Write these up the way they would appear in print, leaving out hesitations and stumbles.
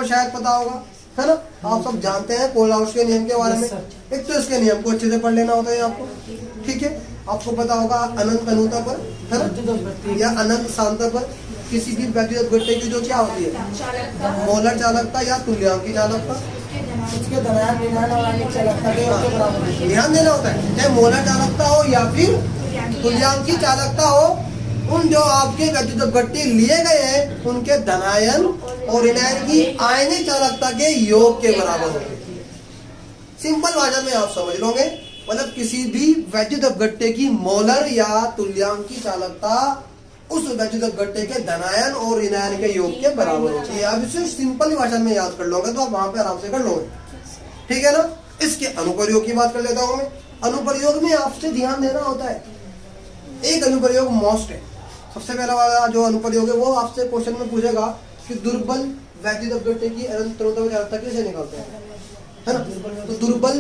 शायद पता होगा, है ना। आप सब जानते हैं कोलराउस के नियम के बारे में। एक तो इसके नियम को अच्छे से पढ़ लेना होता है आपको, ठीक है। आपको पता होगा अनंत अनुता पर, है ना, या अनंत सांता पर किसी भी व्यक्तिगत घटना की जो क्या होती है, मोलर चालकता या तुल्यांकी चालकता, इसके दरमियान विज्ञान और आयनिक चालकता के योग के बराबर होती है। ध्यान देना होता है, चाहे मोलर चालकता हो या फिर तुल्यांकी चालकता हो, उन जो आपके व्यक्तिगत घटना लिए गए हैं उनके धनायन और ऋणायन की आयनिक चालकता के योग के बराबर होती है। सिंपल भाषा में आप समझ लोगे, मतलब किसी भी वैद्युत घटना की मोलर या तुल्यांकी चालकता उस वैद्युत घटना के धनायन और ऋणायन के योग के बराबर होती है। आप इसे सिंपल भाषा में याद कर लोगे तो आप वहां पे आराम से कर लोगे, ठीक है ना। इसके अनुप्रयोग की बात कर लेता हूं मैं। अनुप्रयोग में आपसे ध्यान देना होता है। एक अनुप्रयोग मोस्ट है, सबसे पहला वाला जो अनुप्रयोग है वो आपसे क्वेश्चन में पूछेगा कि दुर्बल वैद्युत घटना की अनंत चालकता कैसे निकालते हैं, है ना। तो दुर्बल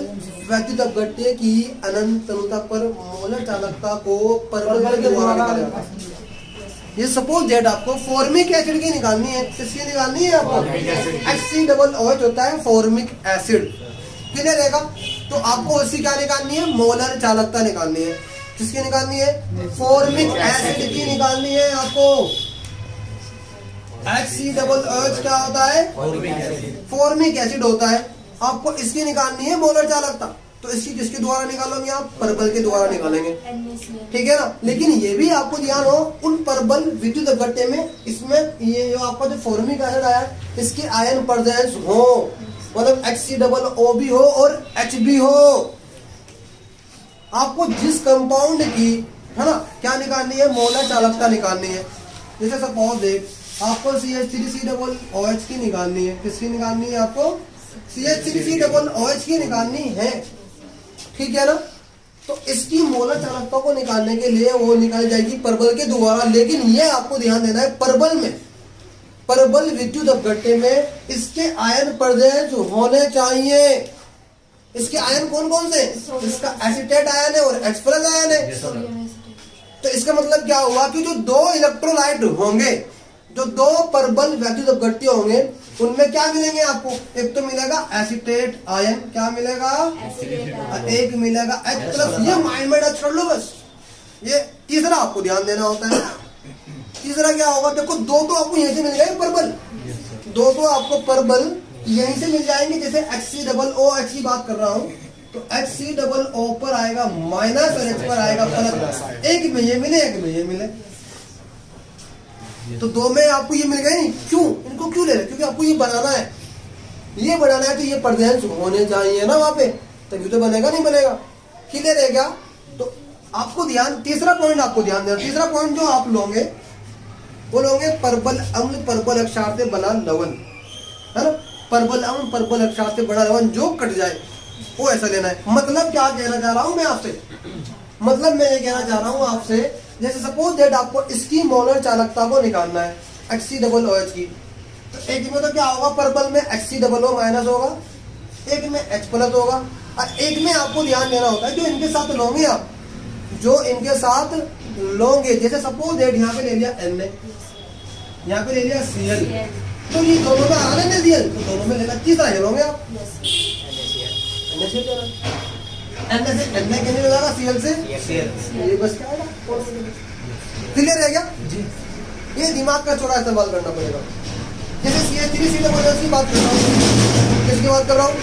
वैद्युत घटना की अनंत पर मोलर चालकता को परबल के द्वारा निकाला जाता है। ये सपोज दैट आपको फॉर्मिक एसिड की निकालनी है, किसकी निकालनी है आपको, HCOOH होता है फॉर्मिक एसिड, क्लियर रहेगा। तो आपको उसकी क्या निकालनी है, मोलर चालकता निकालनी है। किसकी निकालनी है, फॉर्मिक एसिड की निकालनी है आपको। HCOOH क्या होता है, फॉर्मिक एसिड होता है। आपको इसकी निकालनी है मोलर चालकता, तो इसकी किसके द्वारा निकालोगे आप, परबल के द्वारा निकालेंगे, ठीक है ना। लेकिन ये भी आपको ध्यान हो, उन परबल विद्युत घटना में इसमें ये जो आपका जो फॉर्मिक एसिड आया इसके आयन प्रेजेंस हो, मतलब HCOO भी हो और H भी हो। आपको जिस कंपाउंड की, है ना, क्या निकालनी है, मोलर चालकता निकालनी है। जैसे सपोज देख आपको CH3COOH की निकालनी है। किसकी निकालनी है आपको, CH3COOH की निकालनी है, ठीक है ना। तो इसकी मोलर चालकता को निकालने के लिए वो निकाली जाएगी परबल के द्वारा। लेकिन ये आपको ध्यान देना है, परबल में, परबल विद्युत अपघट्य में इसके आयन प्रेजेंस होने चाहिए। इसके आयन कौन कौन से, इसका एसिटेट आयन है और H+ आयन है। तो इसका मतलब क्या हुआ कि जो दो इलेक्ट्रोलाइट होंगे, जो दो परबल वैद्युत अपघट्य होंगे, उनमें क्या मिलेंगे आपको, एक तो मिलेगा एसिटेट आयन, क्या मिलेगा, एक मिलेगा H+। ये माइंड में टच कर लो बस। ये तीसरा आपको ध्यान देना होता है। तीसरा क्या होगा, देखो दो तो आपको यहीं से मिल गए परबल, दो तो आपको परबल यहीं से मिल जाएंगे। जैसे HCOOH की बात कर रहा हूँ, तो HCOO पर आएगा माइनस और H पर आएगा प्लस। एक में ये मिले, एक में ये मिले, तो दो में आपको ये मिल गए नहीं। क्यों, इनको क्यों ले रहे, क्योंकि आपको ये बनाना है, ये बनाना है तो ये प्रेजेंस होने चाहिए ना वहां पे, तभी तो बनेगा, नहीं बनेगा, क्लियर है क्या। तो आपको ध्यान, तीसरा पॉइंट आपको ध्यान देना। तीसरा पॉइंट जो आप लोगे वो लोगे परबल अम्ल परबल अक्षार से बना लवण, है ना। परबल अम्ल परबल अक्षार से बना लवण जो कट जाए वो ऐसा लेना है। मतलब क्या कहना चाह रहा हूं मैं आपसे, मतलब मैं ये कहना चाह रहा हूं आपसे, जैसे सपोज दैट आपको इसकी मोलर चालकता को निकालना है HCOOH की, तो एक में तो क्या होगा, परबल में HCOO माइनस होगा, एक में H+ होगा, और एक में आपको ध्यान देना होता है जो इनके साथ लोगे आप, जो इनके साथ लोगे। जैसे सपोज दैट यहाँ पे ले लिया Na, यहाँ पे ले लिया Cl, तो ये दोनों में आ रहा है Cl, तो दोनों में लेना। तीसरा ये लोगे आप Na कितने में जाएगा, Cl से, ये बस क्या आएगा, क्लियर है क्या। ये दिमाग का थोड़ा इस्तेमाल करना पड़ेगा। जैसे CH3COOH की बात कर रहा हूँ, किसकी बात कर रहा हूँ,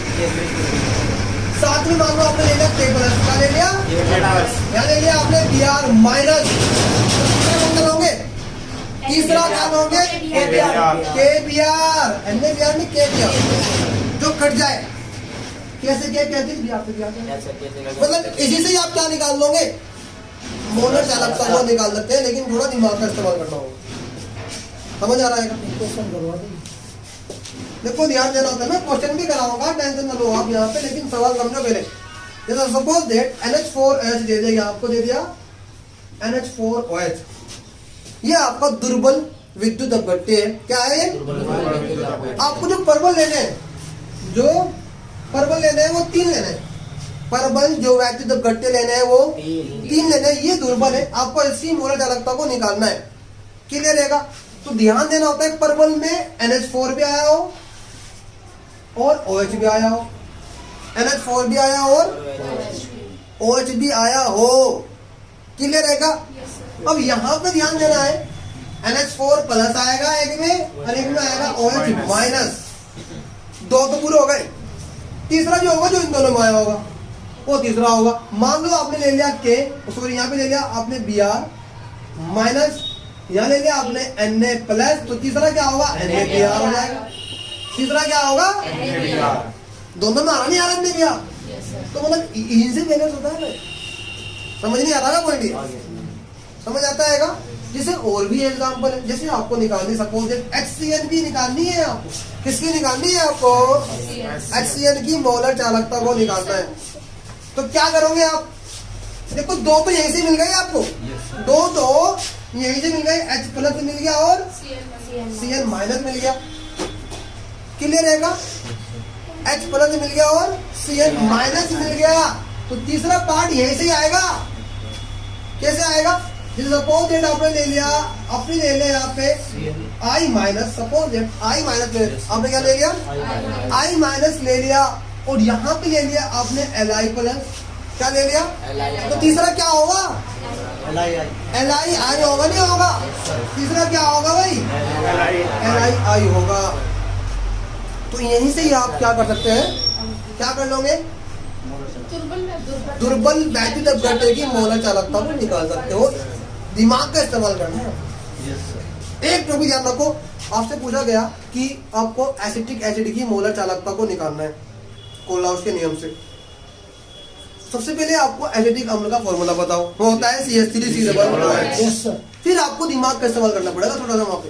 साथ में मान लो आपने ले लिया K+, क्या ले लिया, क्या ले लिया आपने, Br माइनस, क्या लोगे, तीसरा क्या लोगे, KBr, NaBr में KBr जो कट जाए, कैसे क्या कहते हैं, मतलब इसी से ही आप क्या निकाल लोगे, मोलर चालकता को निकाल सकते हैं। लेकिन थोड़ा दिमाग का इस्तेमाल करना होगा, समझ आ रहा है। देखो ध्यान देना होता है, मैं क्वेश्चन भी कराऊंगा, टेंशन न लो आप यहाँ पे, लेकिन सवाल समझो पहले। जैसे सपोज दैट NH4OH दे दिया, आपको दे दिया NH4OH, ये आपका दुर्बल विद्युत अपघट्य है। क्या है ये, आपको जो परबल लेने हैं, जो परबल लेने हैं वो 3 लेने हैं। परबल जो वैद्युत अपघट्य लेने हैं वो 3 लेने हैं। ये दुर्बल है, आपको इसकी मोलर चालकता को निकालना है, क्लियर रहेगा। तो ध्यान देना होता है, परबल में NH4 भी आया हो और OH भी आया हो, NH4 भी आया और OH भी आया हो। क्लियर रहेगा? अब यहाँ पे ध्यान देना है, NH4 प्लस आएगा एक में और एक में आएगा OH माइनस। दो तो पूरे हो गए, तीसरा जो होगा जो इन दोनों में आया होगा वो तीसरा होगा। मान लो आपने ले लिया K, सॉरी यहाँ पे ले लिया आपने Br माइनस, यहाँ ले लिया आपने Na प्लस, तो तीसरा क्या होगा NaBr हो जाएगा। तीसरा क्या होगा दोनों में आ रहा नहीं आ रहा NaBr, तो मतलब इजी बैलेंस होता है भाई। समझ नहीं आ रहा पॉइंट? समझ आता है का? जैसे और भी एग्जांपल है, जैसे आपको निकालनी सपोज HCl की निकालनी है, आपको किसकी निकालनी है? आपको HCl की मोलर चालकता को निकालना है। तो क्या करोगे आप? देखो दो तो यहीं से मिल गए आपको, दो तो यहीं से मिल गए, H प्लस मिल गया और Cl माइनस मिल गया। क्लियर रहेगा? H प्लस मिल गया और Cl माइनस मिल गया, तो तीसरा पार्ट यहीं से ही आएगा। कैसे आएगा? जैसे सपोज दैट आपने ले लिया, आपने ले लिया यहाँ पे I minus, suppose that I minus आपने क्या ले लिया? I माइनस ले लिया, और यहाँ पे ले लिया आपने Li प्लस, क्या ले लिया? तो तीसरा क्या होगा? Li होगा नहीं होगा? तीसरा क्या होगा भाई? Li होगा। तो यहीं से ही आप क्या कर सकते हैं, क्या कर लोगे? दुर्बल वैद्युत अपघट्य की मोलर चालकता को निकाल सकते हो। दिमाग का इस्तेमाल करना है। एक जो भी ध्यान रखो, आपसे पूछा गया कि आपको एसिटिक एसिड की मोलर चालकता को निकालना है कोलाउस के नियम से। सबसे पहले आपको एसिटिक अम्ल का फॉर्मूला बताओ, वो होता है CH3COOH। फिर आपको दिमाग का इस्तेमाल करना पड़ेगा थोड़ा सा वहां पे।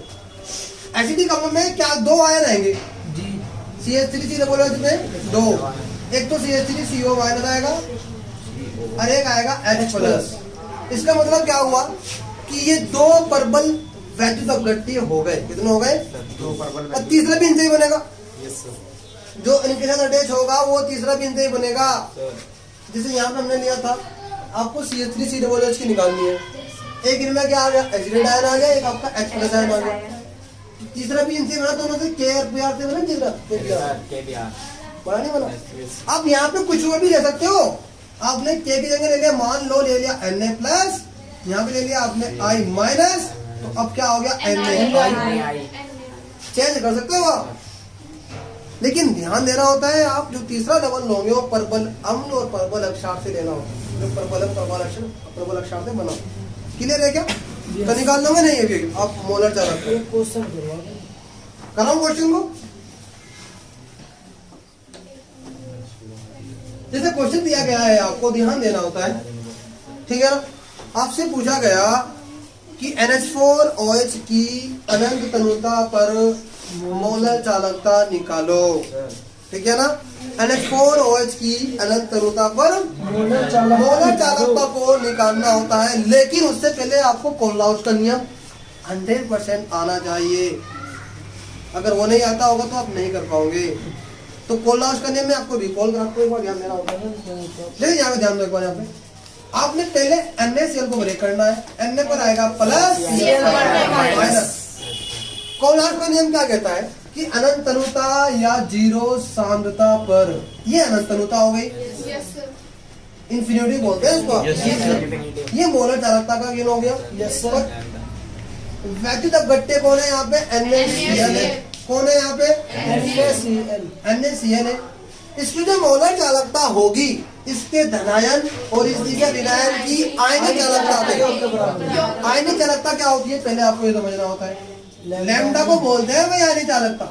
एसिटिक अम्ल में क्या दो आयन आएंगे? CH3COOH में दो, एक तो CH3CO माइनस आएगा और एक आएगा H प्लस। इसका मतलब क्या हुआ कि ये दो प्रबल वैद्युत अपघट्य हो गए। कितने हो गए? दो प्रबल। और तीसरा भी इनसे ही बनेगा, जो इनके साथ अटैच होगा वो तीसरा भी इनसे ही बनेगा। जैसे यहाँ पे हमने लिया था, आपको CH3COOH की निकालनी है, एक इनमें क्या आ गया? एसिड आयन आ गया, एक आपका H प्लस आयन आ गया। तीसरा भी इनसे बना, दोनों से KR से बना, तीसरा बना नहीं बना। अब यहाँ पे कुछ और भी ले सकते हो। आपने K की जगह ले लिया, मान लो ले लिया Na प्लस, यहाँ पे ले लिया आपने I माइनस, तो अब क्या हो गया? Na। चेंज कर सकते हो आप, लेकिन ध्यान देना होता है, आप जो तीसरा लेवल लोगे वो प्रबल अम्ल और प्रबल अक्षार से लेना होता है, जो प्रबल अक्षार से बना। क्लियर है क्या? तो निकाल लोगे नहीं अभी आप मोलर चालक? कराऊं क्वेश्चन को? जैसे क्वेश्चन दिया गया है, आपको ध्यान देना होता है, ठीक है ना? आपसे पूछा गया कि NH4OH की अनंत तनुता पर मोलर चालकता निकालो, ठीक है ना? NH4OH की अनंत तनुता पर मोलर चालकता को निकालना होता है, लेकिन उससे पहले आपको कोलाउस का नियम 100% आना चाहिए। अगर वो नहीं आता होगा तो आप नहीं कर पाओगे। तो कोलाउस का नियम में आपको रिकॉल कराते एक बार ध्यान देना होता है। देखिए यहाँ पे ध्यान दो एक बार, यहाँ पे आपने पहले NaCl को ब्रेक करना है, Na पर आएगा प्लस माइनस। कोलाउस का नियम क्या कहता है कि अनंत तनुता या जीरो सांद्रता पर, ये अनंत तनुता हो गई, इन्फिनिटी बोलते हैं इसको। ये मोलर चालकता का गेन हो गया। वैद्युत अपघट्य कौन है यहाँ पे? NaCl है। कौन है यहाँ पे? NaCl है। इसकी जो मोलर चालकता होगी, इसके धनायन और इसकी क्या ऋणायन की आयनिक चालकता होगी। आयनिक चालकता क्या होती है पहले आपको ये समझना होता है। लैम्डा को बोलते हैं भाई आयनिक चालकता,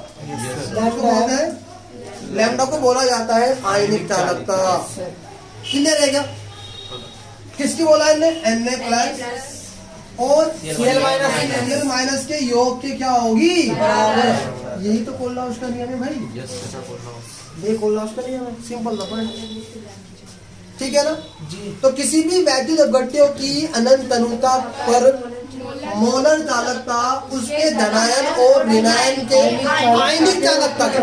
बोलते हैं लैम्डा को बोला जाता है आयनिक चालकता। क्लियर है क्या? किसकी बोला है? Na प्लस और Cl माइनस के योग के क्या होगी? बराबर। यही तो कोलाउस का नियम है भाई। ये कोलाउस का नियम है, सिंपल था पॉइंट, ठीक है ना जी। तो किसी भी वैद्युत अपघट्यों की अनंत तनुता पर मोलर चालकता उसके धनायन और ऋणायन के आयनिक चालकता के,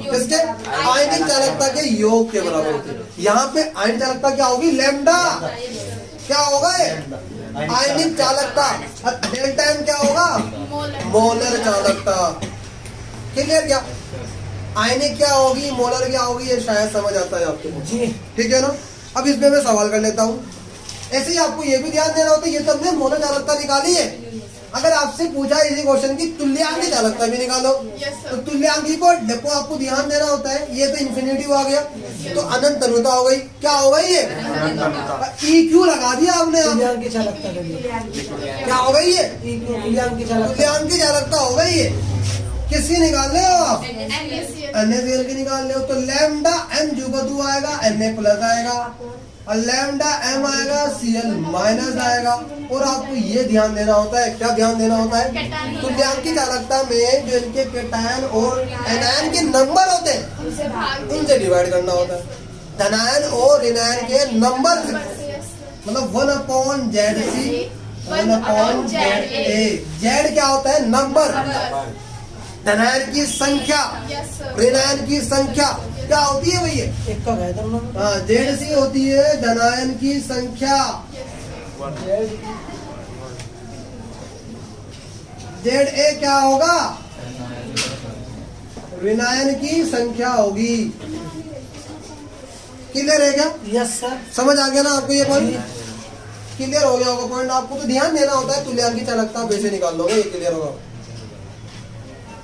किसके? आयनिक चालकता के योग के बराबर होती है। यहाँ पे आयनिक चालकता क्या होगी? लैम्डा। क्या होगा? आयनिक चालकता। डेल्टा M क्या होगा? मोलर चालकता। क्लियर क्या? आयनिक क्या होगी, मोलर क्या होगी, ये शायद समझ आता है आपको। जी ठीक है ना। अब इसमें मैं सवाल कर लेता हूँ। ऐसे ही आपको ये भी ध्यान देना होता है, ये तो हमने मोलर चालकता निकाली है। अगर आपसे पूछा इसी क्वेश्चन की तुल्यांकी चालकता भी निकालो, तो तुल्यांकी को आपको ध्यान देना होता है। ये तो इन्फिनिटिव आ गया, तो अनंत तनुता हो गई। क्या हो गई ये? ई क्यू लगा दिया आपने। तुल्यांकी चालकता के लिए क्या हो गई ये? तुल्यांकी चालकता। तुल्यांकी चालकता हो गई ये। किसकी निकाल रहे हो आप? NaCl की निकाल रहे हो। तो लैम्डा m जो आएगा Na प्लस आएगा, और लैम्डा m आएगा Cl माइनस आएगा। और आपको ये ध्यान देना होता है, क्या ध्यान देना होता है? तुल्यांकी चालकता में जो इनके कैटायन और एनायन के नंबर होते हैं उनसे डिवाइड करना होता है। धनायन और ऋणायन के नंबर, मतलब 1/ZC 1/ZA। Z क्या होता है? नंबर। धनायन की संख्या, ऋणायन की संख्या क्या होती है भैया? एक का गया था। हाँ, ZC होती है धनायन की संख्या। ZA क्या होगा? ऋणायन की संख्या होगी। क्लियर है क्या? Yes sir. समझ आ गया ना आपको ये पॉइंट? क्लियर हो गया होगा पॉइंट। आपको तो ध्यान देना होता है, तुल्यांकी चालकता वैसे निकाल लोगे, ये क्लियर होगा।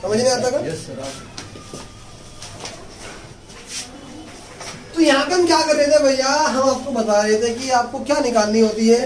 समझ नहीं आता क्या? तो यहाँ पे हम क्या कर रहे थे भैया? हम आपको बता रहे थे कि आपको क्या निकालनी होती है,